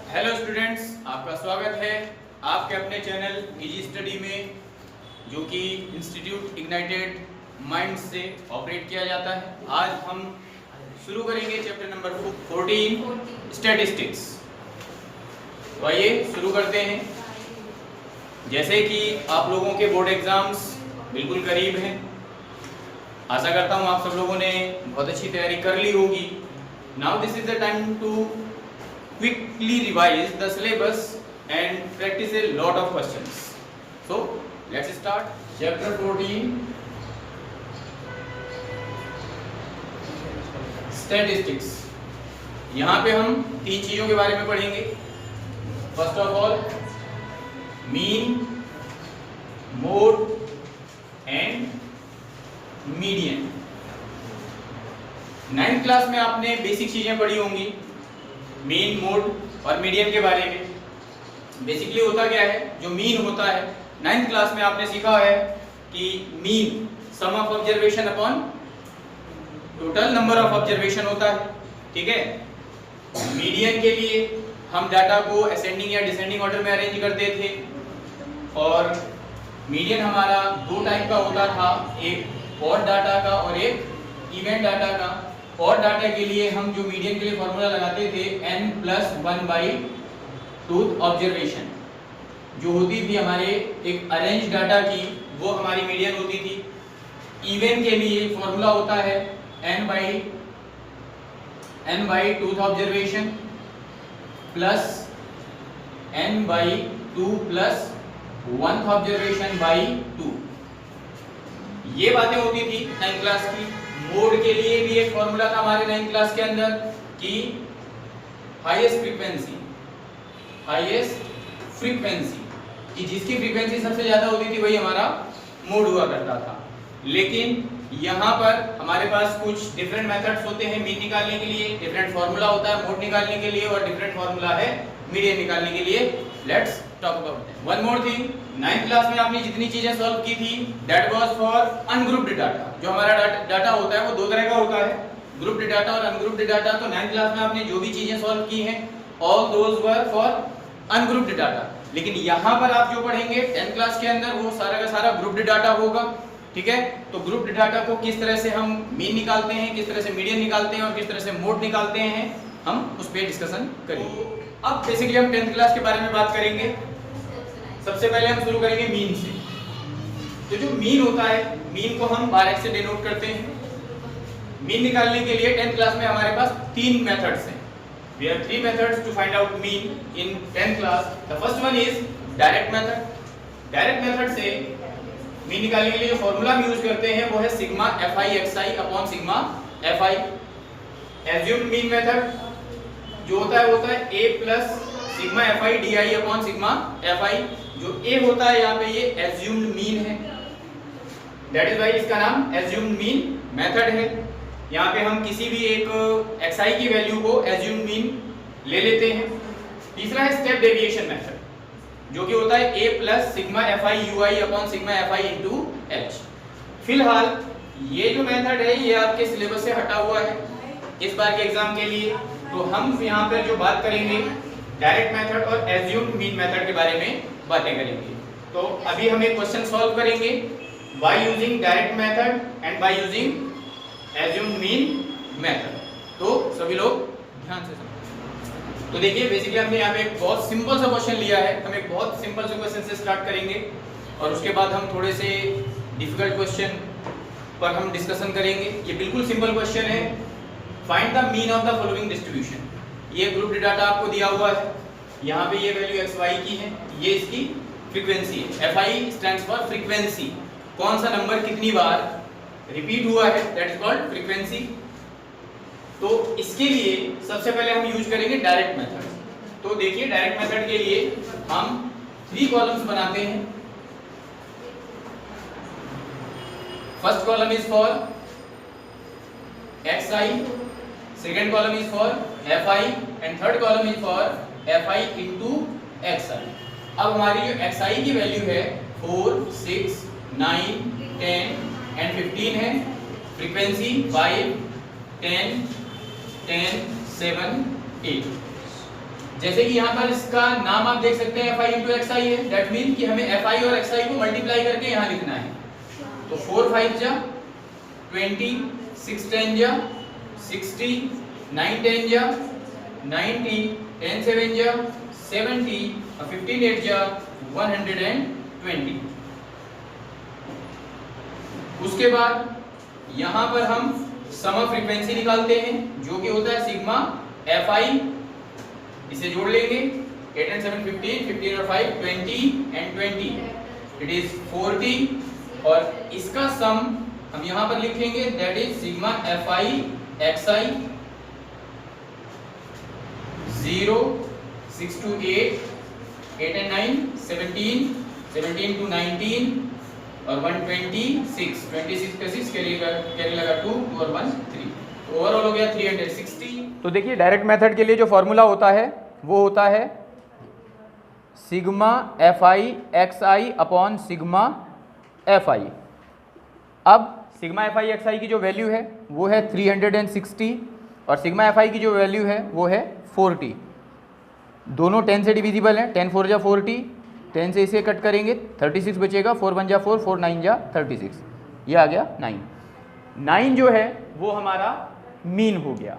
Hello students, आपका स्वागत है आपके अपने चैनल इजी स्टडी में, जो कि इंस्टीट्यूट इग्नाइटेड माइंड से ऑपरेट किया जाता है। आज हम शुरू करेंगे चैप्टर नंबर 14 स्टैटिस्टिक्स। तो आइए शुरू करते हैं। जैसे कि आप लोगों के बोर्ड एग्जाम्स बिल्कुल करीब हैं, आशा करता हूँ आप सब लोगों ने बहुत अच्छी तैयारी कर ली होगी। Now this is the time to quickly revise the syllabus and practice a lot of questions. So let's start chapter 14 statistics। यहाँ पे हम तीन चीजों के बारे में पढ़ेंगे। First of all mean, mode and median. 9th class में आपने बेसिक चीजें पढ़ी होंगी मीन, मोड और मीडियन के बारे में। बेसिकली होता क्या है, जो मीन होता है 9th क्लास में आपने सीखा है कि mean sum of observation upon total number of observation होता है, ठीक है। मीडियन के लिए हम डाटा को असेंडिंग या डिसेंडिंग ऑर्डर में अरेंज करते थे, और मीडियन हमारा दो टाइप का होता था, एक ऑड डाटा का और एक इवेंट डाटा का। और डाटा के लिए हम जो मीडियन के लिए फॉर्मूला लगाते थे n+1/2 ऑब्जर्वेशन, जो होती थी हमारे एक अरेंज डाटा की, वो हमारी मीडियन होती थी। इवेंट के लिए फॉर्मूला होता है n/2 observation plus n/2 plus 1th observation by 2। ये बातें होती थी 9th क्लास की। मोड के लिए भी एक फॉर्मूला था हमारे 9th क्लास के अंदर कि हाईएस्ट फ्रीक्वेंसी कि जिसकी फ्रीक्वेंसी सबसे ज्यादा होती थी वही हमारा मोड हुआ करता था। लेकिन यहाँ पर हमारे पास कुछ डिफरेंट मेथड्स होते हैं मीन निकालने के लिए, डिफरेंट फॉर्मूला होता है मोड निकालने के लिए, और डिफरेंट फॉर्मूला है मीडियन निकालने के लिए। Let's talk about that. One more thing, 9th class में आपने जितनी चीजें सॉल्व की थी that was for ungrouped data. जो हमारा डाटा होता है वो दो तरह का होता है, ग्रुप्ड डाटा और अनग्रुप्ड डाटा। तो 9th क्लास में आपने जो भी चीजें सॉल्व की हैं all those were for ungrouped data. लेकिन यहाँ पर आप जो पढ़ेंगे 10th क्लास के अंदर वो सारा का सारा ग्रुप्ड डाटा होगा, ठीक है। तो ग्रुप्ड डाटा को किस तरह से हम मीन निकालते हैं, किस तरह से मीडियन निकालते हैं और किस तरह से मोड निकालते हैं, हम उस पर डिस्कशन करेंगे। अब बेसिकली हम 10th क्लास के बारे में बात करेंगे। सबसे पहले हम शुरू करेंगे मीन से। तो जो मीन होता है, मीन को हम बार से डिनोट करते हैं। मीन निकालने के लिए 10th क्लास में हमारे पास तीन मेथड्स हैं। We have three methods to find out mean in 10th class. The first one is direct method. Direct method से मीन निकालने के लिए जो फॉर्मूला हम यूज करते हैं वो है sigma fi upon sigma fi। Assumed mean method जो होता है a plus sigma fi di upon sigma fi। जो a होता है यहाँ पे ये एज्यूम्ड मीन है, दैट इज वाई इसका नाम एज्यूम्ड मीन मेथड है। यहाँ पे हम किसी भी एक xi की वैल्यू को एज्यूम्ड मीन ले लेते हैं। तीसरा है स्टेप डेविएशन मेथड, जो कि होता है a plus sigma fi ui upon sigma fi into h। फिलहाल ये जो मेथड है ये आपके सिलेबस से हटा हुआ है इस बार के एग्जाम के लिए। तो हम यहाँ पर जो बात करेंगे डायरेक्ट मेथड और एज्यूम्ड मीन मेथड के बारे में बातें करेंगे। तो अभी हम एक क्वेश्चन सॉल्व करेंगे by using direct method and by using assumed mean method. तो सभी लोग ध्यान से समझें। तो देखिए बेसिकली हमने यहाँ पे एक बहुत सिंपल सा क्वेश्चन लिया है। हम एक बहुत सिंपल से क्वेश्चन से स्टार्ट करेंगे और उसके बाद हम थोड़े से डिफिकल्ट क्वेश्चन पर हम डिस्कशन करेंगे। ये बिल्कुल सिंपल क्वेश्चन है। Find the mean of the following distribution. ये ग्रुप डाटा आपको दिया हुआ है, यहाँ पे ये वैल्यू xy की है, ये इसकी फ्रीक्वेंसी है। fi स्टैंड्स फॉर फ्रीक्वेंसी, कौन सा नंबर कितनी बार रिपीट हुआ है, दैट इज कॉल्ड फ्रीक्वेंसी। तो इसके लिए सबसे पहले हम यूज करेंगे डायरेक्ट मेथड। तो देखिए डायरेक्ट मेथड के लिए हम 3 कॉलम्स बनाते हैं। First column is for xi, second column is for fi and third column is for fi into xi। अब हमारी जो xi की वैल्यू है 4, 6, 9, 10 एंड 15 है। फ्रीक्वेंसी 5, 10, 10, 7, 8। जैसे कि यहाँ पर इसका नाम आप देख सकते हैं fi इंटू एक्स आई है, दैट मीन कि हमें fi और xi को मल्टीप्लाई करके यहाँ लिखना है। तो 4 5 जा 20, 6 10 जा 60, 9 10 जा 90, 10 7 जा 70 और 15 8 जा 120। उसके बाद यहाँ पर हम सम ऑफ फ्रीक्वेंसी निकालते हैं जो कि होता है सिग्मा fi, इसे जोड़ लेंगे 8 and 7 15, 15 और 5 20 and 20, इट इज 40 और इसका सम हम यहाँ पर लिखेंगे that is sigma fi xi 0 6 to 8, 8 and 9 17, 17 to 19 और 126, 26 पे 6 कैरी लगा 2 और 1 3, तो ओवरऑल हो गया 360। तो देखिए डायरेक्ट मेथड के लिए जो फॉर्मूला होता है वो होता है sigma fi xi upon sigma fi। अब सिग्मा fi xi की जो वैल्यू है वो है 360 और सिग्मा fi की जो वैल्यू है वो है 40। दोनों 10 से डिविजिबल हैं, 10 4 जा 40, 10 से इसे कट करेंगे 36 बचेगा, 4 1 जा 4, 4 9 जा 36, ये आ गया 9। 9 जो है वो हमारा मीन हो गया।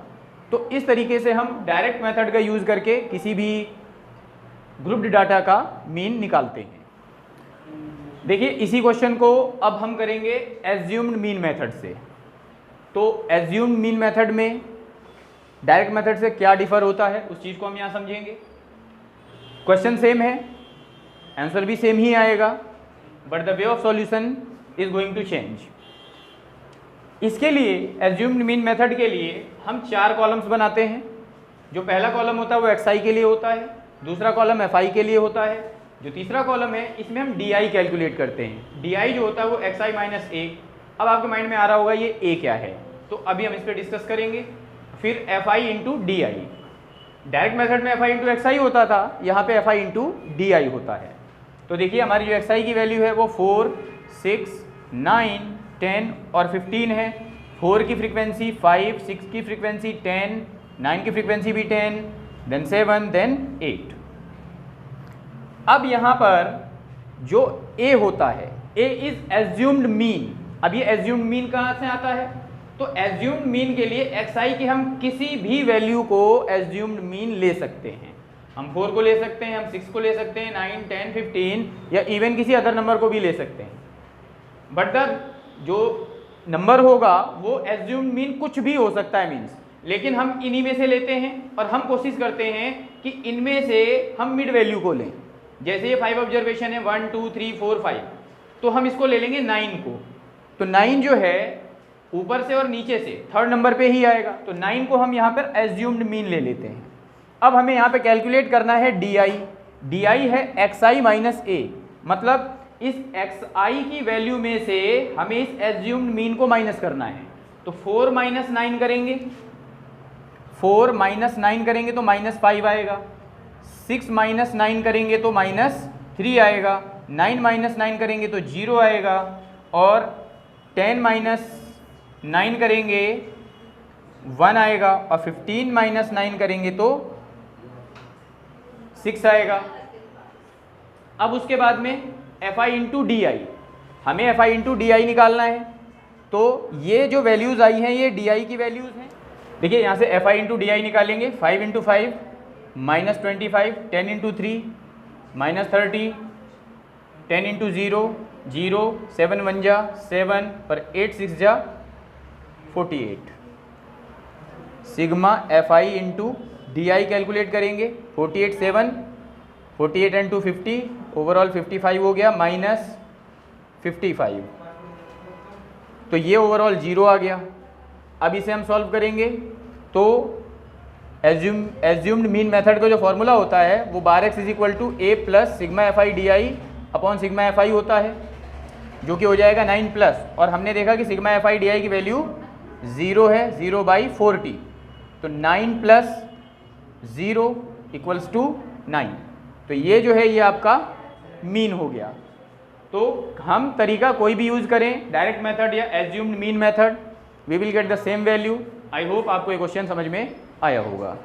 तो इस तरीके से हम डायरेक्ट मेथड का यूज़ करके किसी भी ग्रुप्ड डाटा का मीन निकालते हैं। देखिए इसी क्वेश्चन को अब हम करेंगे एज्यूम्ड मीन मेथड से। तो एज्यूम्ड मीन मेथड में डायरेक्ट मेथड से क्या डिफर होता है उस चीज़ को हम यहाँ समझेंगे। क्वेश्चन सेम है, आंसर भी सेम ही आएगा, but the way of solution is going to change. इसके लिए एज्यूम्ड मीन मेथड के लिए हम 4 कॉलम्स बनाते हैं। जो पहला कॉलम होता है वो xi के लिए होता है, दूसरा कॉलम fi के लिए होता है, जो तीसरा कॉलम है इसमें हम di कैलकुलेट करते हैं। di जो होता है वो xi माइनस a। अब आपके माइंड में आ रहा होगा ये a क्या है, तो अभी हम इस पर डिस्कस करेंगे। फिर fi into D I, direct method में fi इंटू xi होता था, यहाँ पे fi इंटू डी आई होता है। तो देखिए हमारी जो xi की वैल्यू है वो 4 6 9 10 और 15 है। 4 की फ्रीक्वेंसी 5, 6 की फ्रीक्वेंसी 10, 9 की फ्रीक्वेंसी भी 10, देन 7, देन 8। अब यहाँ पर जो a होता है a इज एज्यूम्ड मीन। अब ये एज्यूम्ड मीन कहाँ से आता है, तो एज्यूम्ड मीन के लिए xi की हम किसी भी वैल्यू को एज्यूम्ड मीन ले सकते हैं। हम 4 को ले सकते हैं, हम 6 को ले सकते हैं, 9 10 15 या इवन किसी अदर नंबर को भी ले सकते हैं। बट द जो नंबर होगा वो एज्यूम्ड मीन कुछ भी हो सकता है मीन्स, लेकिन हम इन्हीं में से लेते हैं और हम कोशिश करते हैं कि इनमें से हम मिड वैल्यू को लें। जैसे ये 5 ऑब्जर्वेशन है 1 2 3 4 5, तो हम इसको ले लेंगे 9 को। तो 9 जो है ऊपर से और नीचे से थर्ड नंबर पे ही आएगा, तो 9 को हम यहाँ पर एज्यूम्ड मीन ले लेते हैं। अब हमें यहाँ पे कैलकुलेट करना है डी आई है xi माइनस a, मतलब इस xi की वैल्यू में से हमें इस एज्यूम्ड मीन को माइनस करना है। तो 4 माइनस 9 करेंगे, 4 माइनस 9 करेंगे तो माइनस 5 आएगा, 6 माइनस 9 करेंगे तो माइनस 3 आएगा, 9 माइनस 9 करेंगे तो 0 आएगा, और 10 माइनस 9 करेंगे 1 आएगा, और 15 माइनस 9 करेंगे तो 6 आएगा। अब उसके बाद में fi इंटू डी आई, हमें fi इंटू डी आई निकालना है। तो ये जो वैल्यूज़ आई हैं ये डी आई की वैल्यूज़ हैं। देखिए यहाँ से fi इंटू डी आई निकालेंगे, 5 into 5 minus 25, 10 into 3 minus 30, 10 into 0 0, 7 1 जा 7 पर 8 6 जा 48। Sigma fi into D I calculate करेंगे, 48 7, 48 एंड 2 50, ओवरऑल 55 हो गया माइनस 55, तो ये ओवरऑल 0 आ गया। अब इसे हम सॉल्व करेंगे तो एज्यूम्ड मीन मेथड का जो फॉर्मूला होता है वो bar x is equal to a plus sigma fi d i upon sigma fi होता है, जो कि हो जाएगा 9 प्लस, और हमने देखा कि सिग्मा fi डी आई की वैल्यू 0 है, 0/40, तो 9 प्लस 0 इक्वल्स टू 9। तो ये जो है ये आपका मीन हो गया। तो हम तरीका कोई भी यूज़ करें, डायरेक्ट मेथड या assumed mean method, we will get the same value. I hope आपको ये क्वेश्चन समझ में आया होगा।